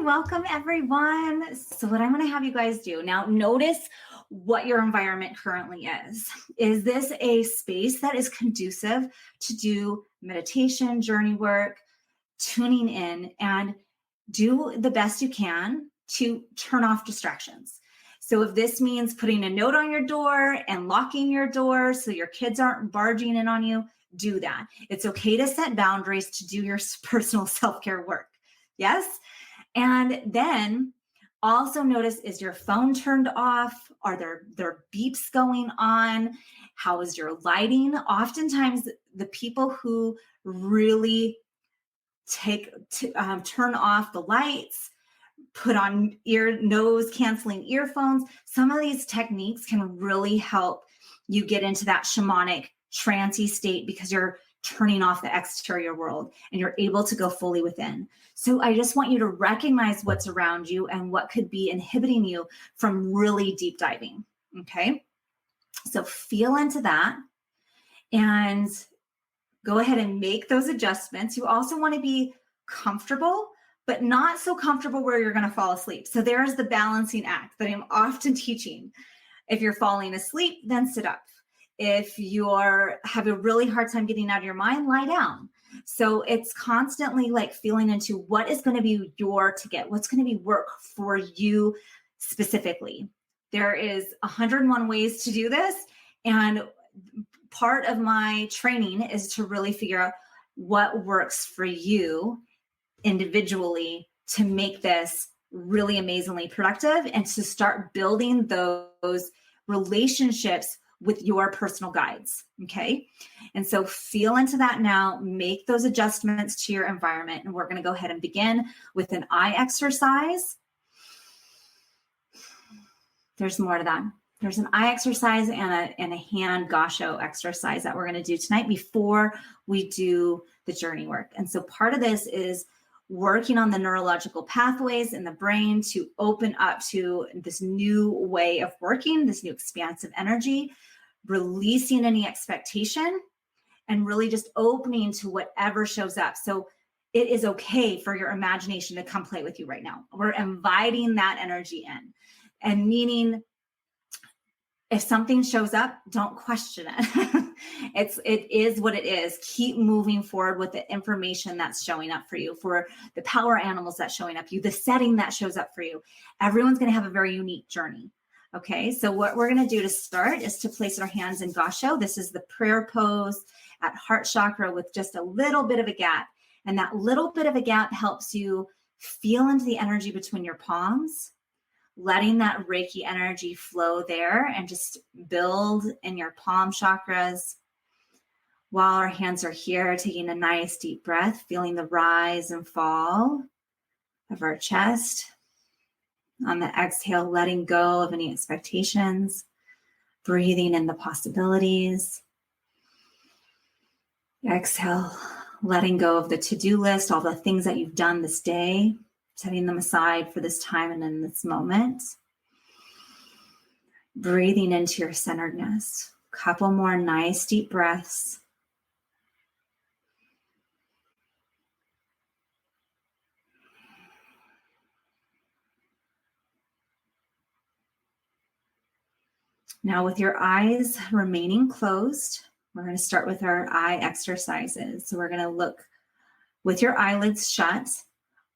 welcome everyone. So what I'm going to have you guys do now, notice what your environment currently is. Is this a space that is conducive to do meditation, journey work, tuning in, and do the best you can to turn off distractions? So if this means putting a note on your door and locking your door so your kids aren't barging in on you, do that. It's okay to set boundaries to do your personal self-care work. Yes? And then also notice, is your phone turned off? Are there beeps going on? How is your lighting? Oftentimes the people who really turn off the lights, put on nose canceling earphones. Some of these techniques can really help you get into that shamanic trancey state because you're turning off the exterior world and you're able to go fully within. So I just want you to recognize what's around you and what could be inhibiting you from really deep diving. Okay. So feel into that and go ahead and make those adjustments. You also want to be comfortable, but not so comfortable where you're going to fall asleep. So there's the balancing act that I'm often teaching. If you're falling asleep, then sit up. If you're have a really hard time getting out of your mind, lie down. So it's constantly like feeling into what is going to be your ticket, what's going to be work for you specifically. There is 101 ways to do this. And part of my training is to really figure out what works for you individually to make this really amazingly productive and to start building those relationships with your personal guides. Okay. And so feel into that now, make those adjustments to your environment. And we're going to go ahead and begin with an eye exercise. There's more to that. There's an eye exercise and a hand gasho exercise that we're going to do tonight before we do the journey work. And so part of this is working on the neurological pathways in the brain to open up to this new way of working, this new expansive energy, releasing any expectation, and really just opening to whatever shows up. So it is okay for your imagination to come play with you right now. We're inviting that energy in, and meaning if something shows up, don't question it. It is what it is. Keep moving forward with the information that's showing up for you, for the power animals that's showing up for you, the setting that shows up for you. Everyone's going to have a very unique journey. Okay, so what we're going to do to start is to place our hands in gasho. This is the prayer pose at heart chakra with just a little bit of a gap. And that little bit of a gap helps you feel into the energy between your palms, letting that Reiki energy flow there and just build in your palm chakras while our hands are here, taking a nice deep breath, feeling the rise and fall of our chest. On the exhale, letting go of any expectations, breathing in the possibilities. Exhale, letting go of the to-do list, all the things that you've done this day, setting them aside for this time and in this moment. Breathing into your centeredness. A couple more nice deep breaths. Now with your eyes remaining closed, we're going to start with our eye exercises. So we're going to look with your eyelids shut,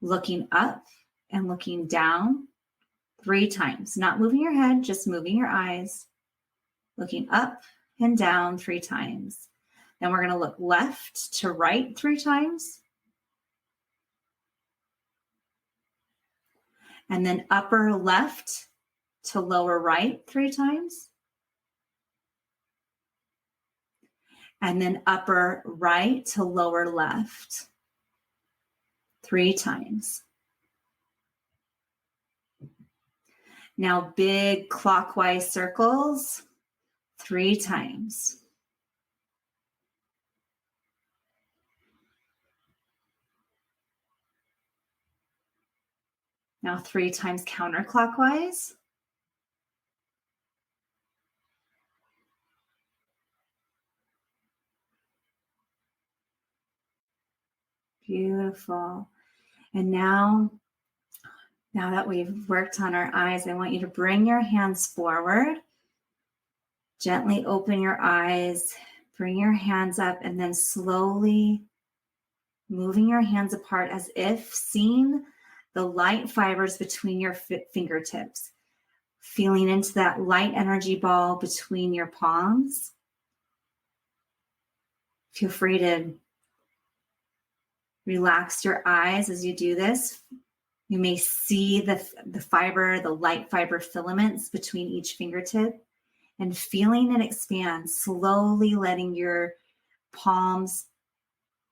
looking up and looking down 3 times. Not moving your head, just moving your eyes. Looking up and down 3 times. Then we're going to look left to right 3 times. And then upper left to lower right 3 times. And then upper right to lower left 3 times. Now big clockwise circles 3 times. Now 3 times counterclockwise. Beautiful. And now Now that we've worked on our eyes, I want you to bring your hands forward. Gently open your eyes, bring your hands up, and then slowly moving your hands apart as if seeing the light fibers between your fingertips, feeling into that light energy ball between your palms. Feel free to relax your eyes as you do this. You may see the light fiber filaments between each fingertip, and feeling it expand, slowly letting your palms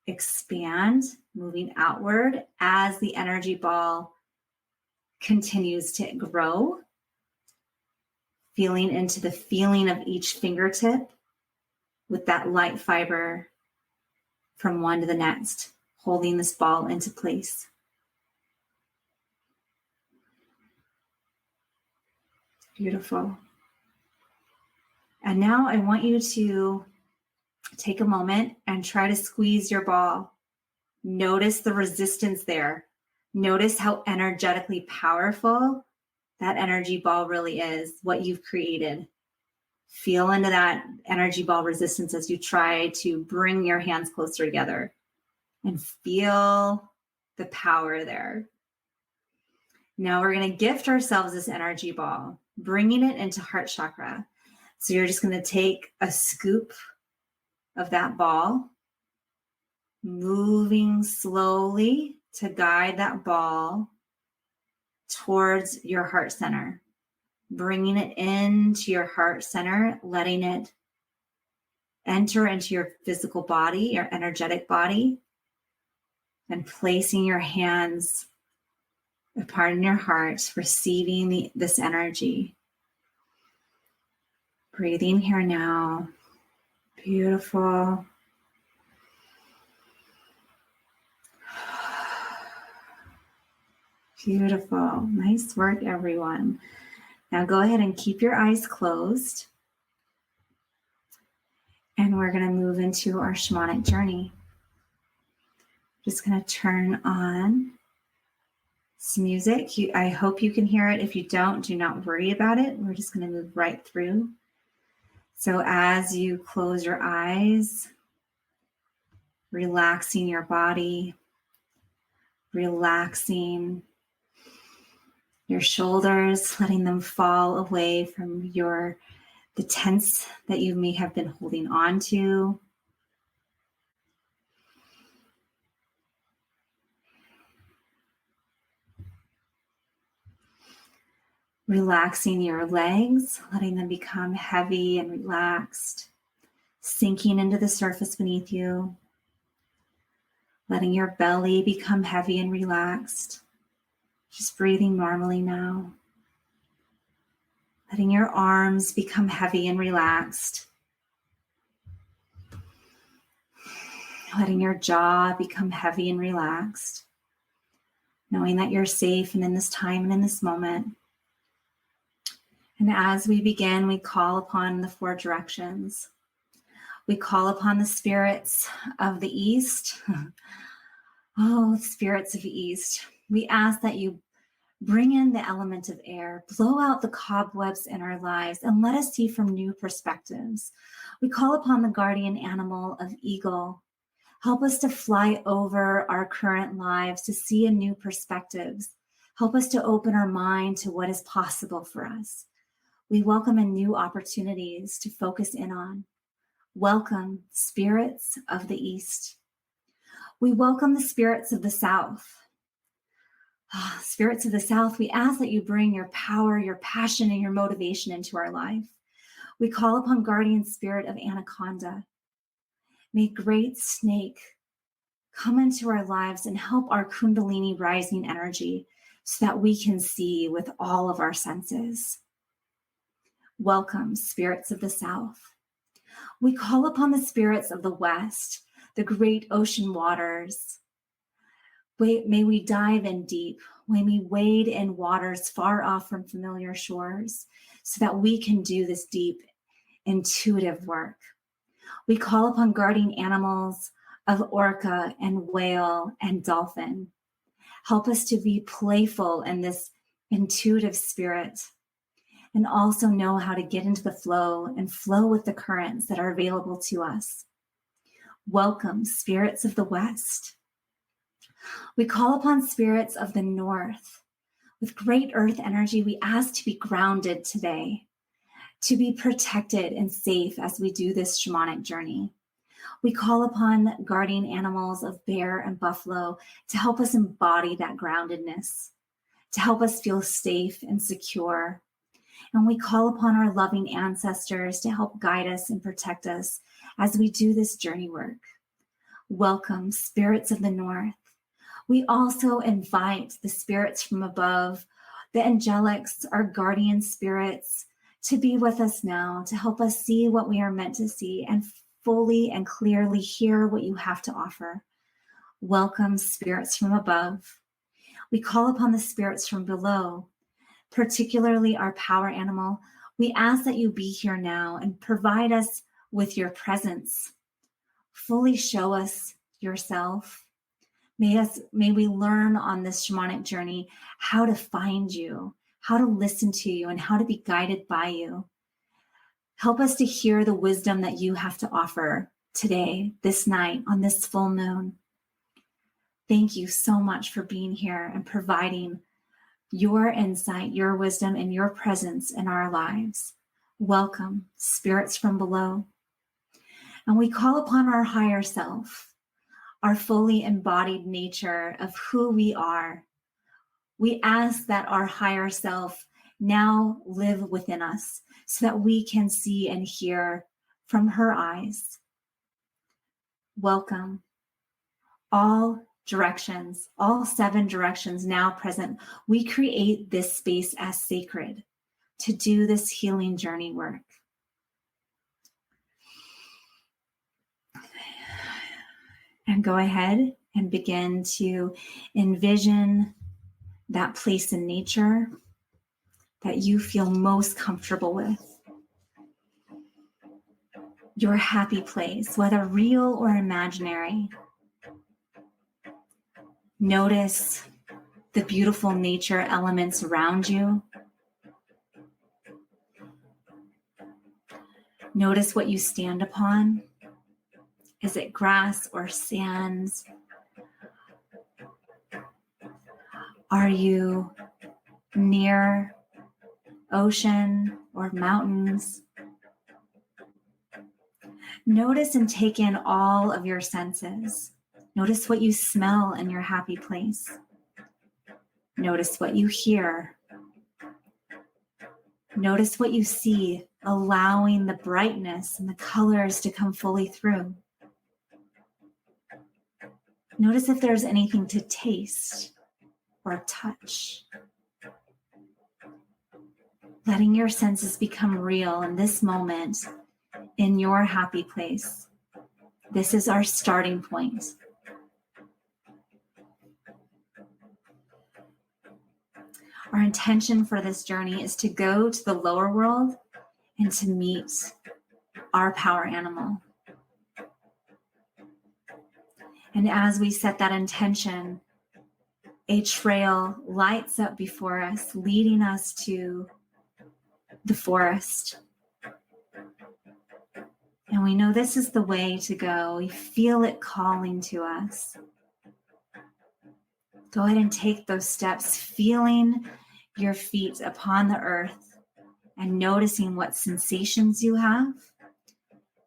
expand, moving outward as the energy ball continues to grow. Feeling into the feeling of each fingertip with that light fiber from one to the next, holding this ball into place. Beautiful. And now I want you to take a moment and try to squeeze your ball. Notice the resistance there. Notice how energetically powerful that energy ball really is, what you've created. Feel into that energy ball resistance as you try to bring your hands closer together and feel the power there. Now we're going to gift ourselves this energy ball, bringing it into heart chakra. So you're just going to take a scoop of that ball, moving slowly to guide that ball towards your heart center, bringing it into your heart center, letting it enter into your physical body, your energetic body, and placing your hands apart in your heart, receiving this energy. Breathing here now. Beautiful. Beautiful. Nice work, everyone. Now go ahead and keep your eyes closed. And we're going to move into our shamanic journey. Just going to turn on some music. I hope you can hear it. If you don't, do not worry about it. We're just going to move right through. So as you close your eyes, relaxing your body, relaxing your shoulders, letting them fall away from the tense that you may have been holding on to. Relaxing your legs, letting them become heavy and relaxed, sinking into the surface beneath you, letting your belly become heavy and relaxed, just breathing normally now, letting your arms become heavy and relaxed, letting your jaw become heavy and relaxed, knowing that you're safe and in this time and in this moment. And as we begin, we call upon the four directions. We call upon the spirits of the East. Oh, spirits of the East. We ask that you bring in the element of air, blow out the cobwebs in our lives, and let us see from new perspectives. We call upon the guardian animal of eagle. Help us to fly over our current lives, to see in new perspectives. Help us to open our mind to what is possible for us. We welcome in new opportunities to focus in on. Welcome, spirits of the East. We welcome the spirits of the South. Spirits of the South, we ask that you bring your power, your passion, and your motivation into our life. We call upon guardian spirit of anaconda. May great snake come into our lives and help our kundalini rising energy so that we can see with all of our senses. Welcome, spirits of the South. We call upon the spirits of the West, the great ocean waters. May we dive in deep. May we wade in waters far off from familiar shores so that we can do this deep, intuitive work. We call upon guardian animals of orca and whale and dolphin. Help us to be playful in this intuitive spirit, and also know how to get into the flow and flow with the currents that are available to us. Welcome, spirits of the West. We call upon spirits of the North. With great earth energy, we ask to be grounded today, to be protected and safe as we do this shamanic journey. We call upon guardian animals of bear and buffalo to help us embody that groundedness, to help us feel safe and secure. And we call upon our loving ancestors to help guide us and protect us as we do this journey work. Welcome, spirits of the North. We also invite the spirits from above, the angelics, our guardian spirits, to be with us now, to help us see what we are meant to see and fully and clearly hear what you have to offer. Welcome, spirits from above. We call upon the spirits from below, particularly our power animal. We ask that you be here now and provide us with your presence. Fully show us yourself. May we learn on this shamanic journey how to find you, how to listen to you, and how to be guided by you. Help us to hear the wisdom that you have to offer today, this night, on this full moon. Thank you so much for being here and providing your insight, your wisdom, and your presence in our lives. Welcome, spirits from below. And we call upon our higher self, our fully embodied nature of who we are. We ask that our higher self now live within us so that we can see and hear from her eyes. Welcome. All directions, all 7 directions now present. We create this space as sacred to do this healing journey work. And go ahead and begin to envision that place in nature that you feel most comfortable with. Your happy place, whether real or imaginary. Notice the beautiful nature elements around you. Notice what you stand upon. Is it grass or sands? Are you near ocean or mountains? Notice and take in all of your senses. Notice what you smell in your happy place. Notice what you hear. Notice what you see, allowing the brightness and the colors to come fully through. Notice if there's anything to taste or touch. Letting your senses become real in this moment, in your happy place. This is our starting point. Our intention for this journey is to go to the lower world and to meet our power animal. And as we set that intention, a trail lights up before us, leading us to the forest. And we know this is the way to go. We feel it calling to us. Go ahead and take those steps, feeling your feet upon the earth and noticing what sensations you have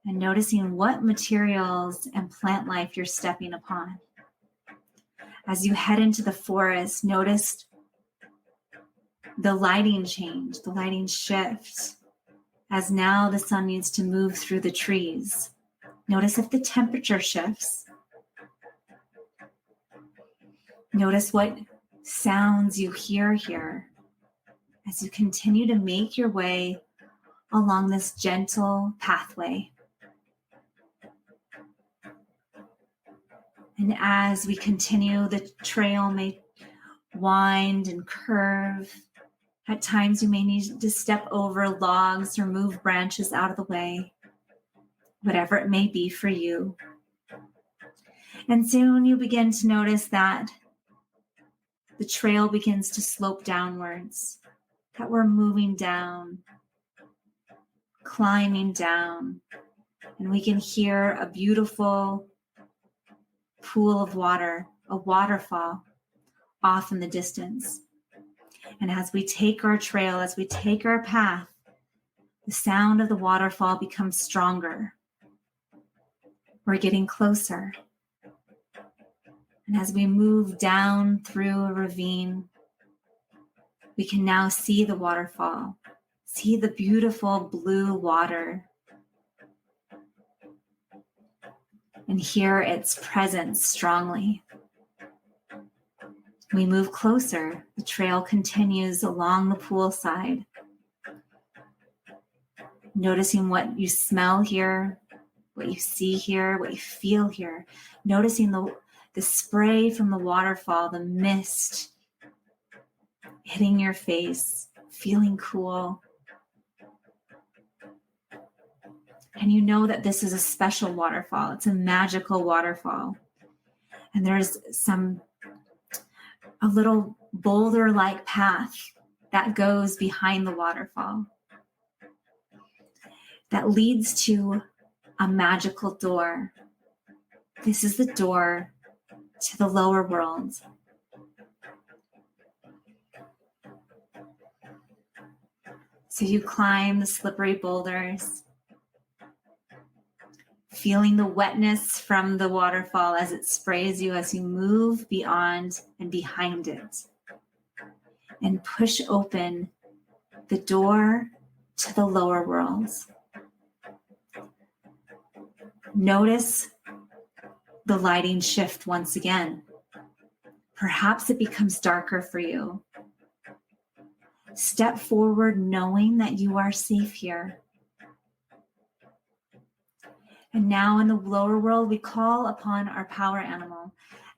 and noticing what materials and plant life you're stepping upon. As you head into the forest, notice the lighting change, the lighting shift, as now the sun needs to move through the trees. Notice if the temperature shifts. Notice what sounds you hear here as you continue to make your way along this gentle pathway. And as we continue, the trail may wind and curve. At times you may need to step over logs or move branches out of the way, whatever it may be for you. And soon you begin to notice that the trail begins to slope downwards, that we're moving down, climbing down, and we can hear a beautiful pool of water, a waterfall off in the distance. And as we take our trail, as we take our path, the sound of the waterfall becomes stronger. We're getting closer. And as we move down through a ravine, we can now see the waterfall, see the beautiful blue water, and hear its presence strongly. We move closer. The trail continues along the poolside, noticing what you smell here, what you see here, what you feel here, noticing the spray from the waterfall, the mist hitting your face, feeling cool. And you know that this is a special waterfall. It's a magical waterfall. And there's a little boulder-like path that goes behind the waterfall that leads to a magical door. This is the door to the lower world. So you climb the slippery boulders, feeling the wetness from the waterfall as it sprays you as you move beyond and behind it, and push open the door to the lower worlds. Notice the lighting shift once again. Perhaps it becomes darker for you. Step forward knowing that you are safe here. And now in the lower world, we call upon our power animal,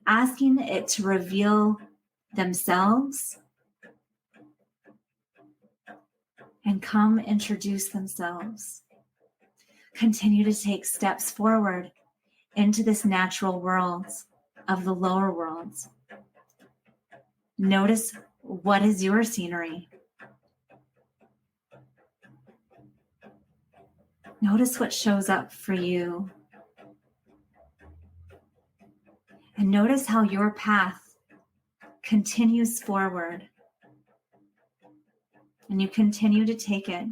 asking it to reveal themselves and come introduce themselves. Continue to take steps forward into this natural world of the lower worlds. Notice what is your scenery. Notice what shows up for you. And notice how your path continues forward. And you continue to take it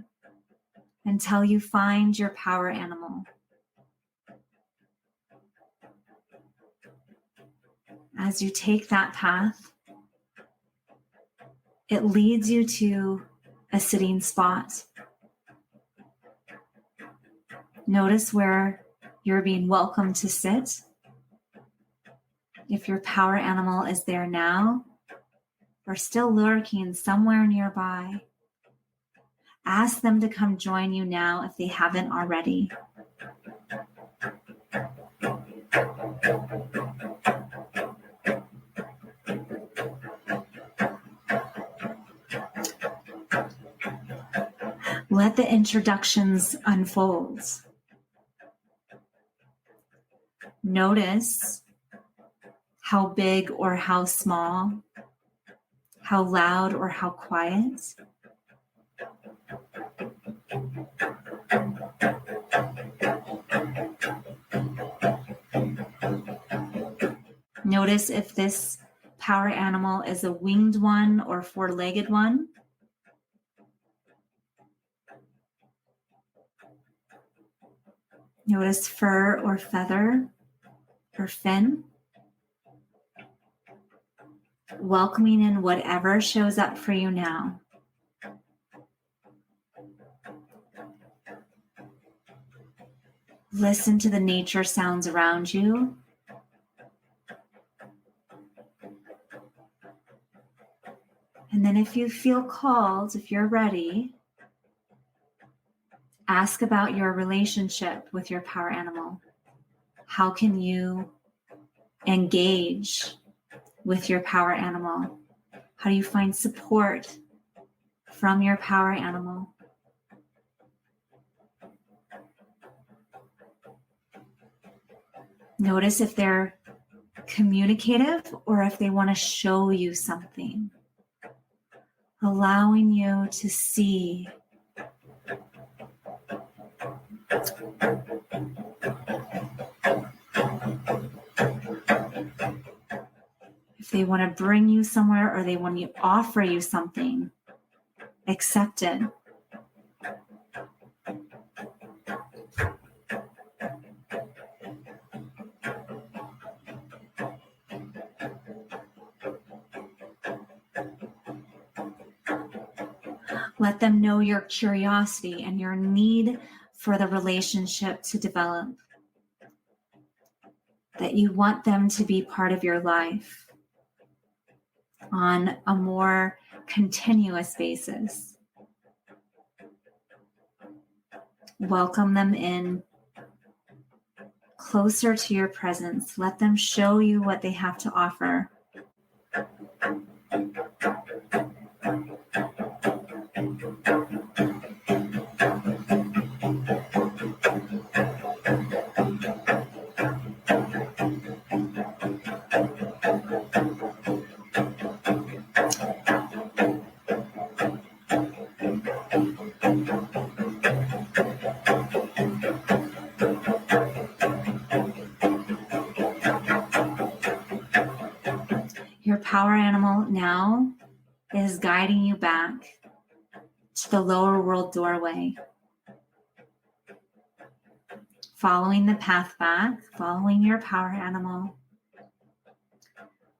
until you find your power animal. As you take that path, it leads you to a sitting spot. Notice where you're being welcomed to sit. If your power animal is there now or still lurking somewhere nearby, ask them to come join you now if they haven't already. Let the introductions unfold. Notice how big or how small, how loud or how quiet. Notice if this power animal is a winged one or four-legged one. Notice fur or feather or fin. Welcoming in whatever shows up for you now. Listen to the nature sounds around you. And then if you feel called, if you're ready, ask about your relationship with your power animal. How can you engage with your power animal? How do you find support from your power animal? Notice if they're communicative or if they want to show you something. Allowing you to see if they want to bring you somewhere or they want to offer you something. Accept it. Let them know your curiosity and your need for the relationship to develop. That you want them to be part of your life on a more continuous basis. Welcome them in closer to your presence. Let them show you what they have to offer. Your power animal now is guiding you back to the lower world doorway. Following the path back, following your power animal.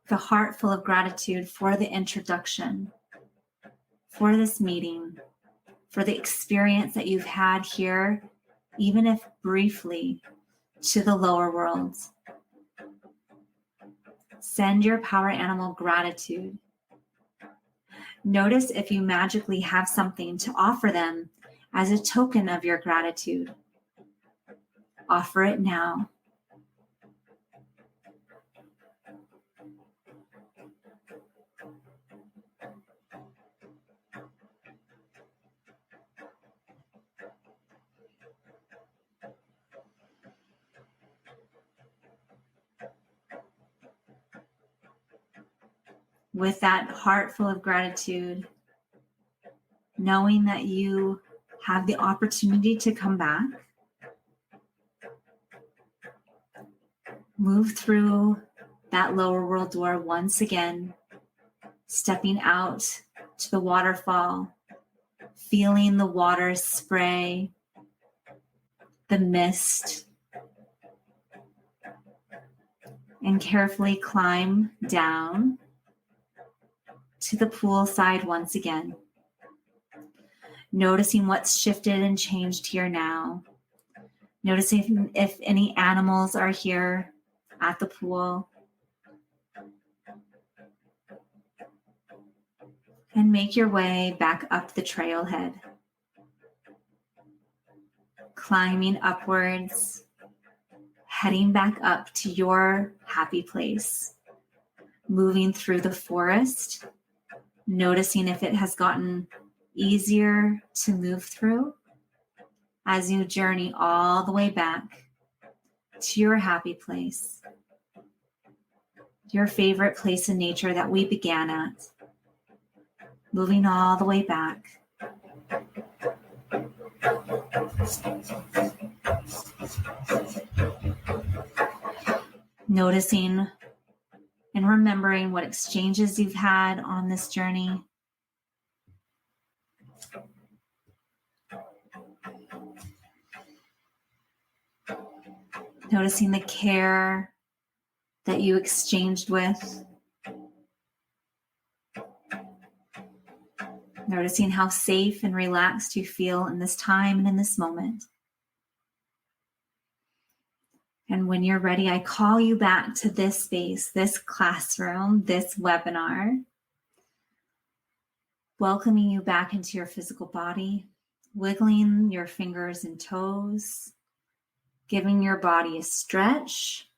The heart full of gratitude for the introduction, for this meeting, for the experience that you've had here, even if briefly, to the lower worlds. Send your power animal gratitude. Notice if you magically have something to offer them as a token of your gratitude. Offer it now. With that heart full of gratitude, knowing that you have the opportunity to come back, move through that lower world door once again, stepping out to the waterfall, feeling the water spray, the mist, and carefully climb down to the pool side once again. Noticing what's shifted and changed here now. Noticing if any animals are here at the pool. And make your way back up the trailhead. Climbing upwards, heading back up to your happy place. Moving through the forest, noticing if it has gotten easier to move through as you journey all the way back to your happy place, your favorite place in nature that we began at, moving all the way back. Noticing and remembering what exchanges you've had on this journey. Noticing the care that you exchanged with. Noticing how safe and relaxed you feel in this time and in this moment. And when you're ready, I call you back to this space, this classroom, this webinar, welcoming you back into your physical body, wiggling your fingers and toes, giving your body a stretch,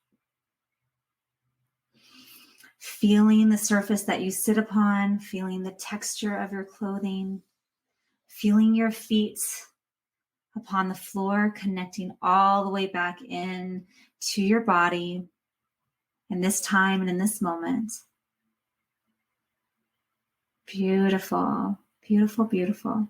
feeling the surface that you sit upon, feeling the texture of your clothing, feeling your feet upon the floor, connecting all the way back in to your body, in this time and in this moment. Beautiful, beautiful, beautiful.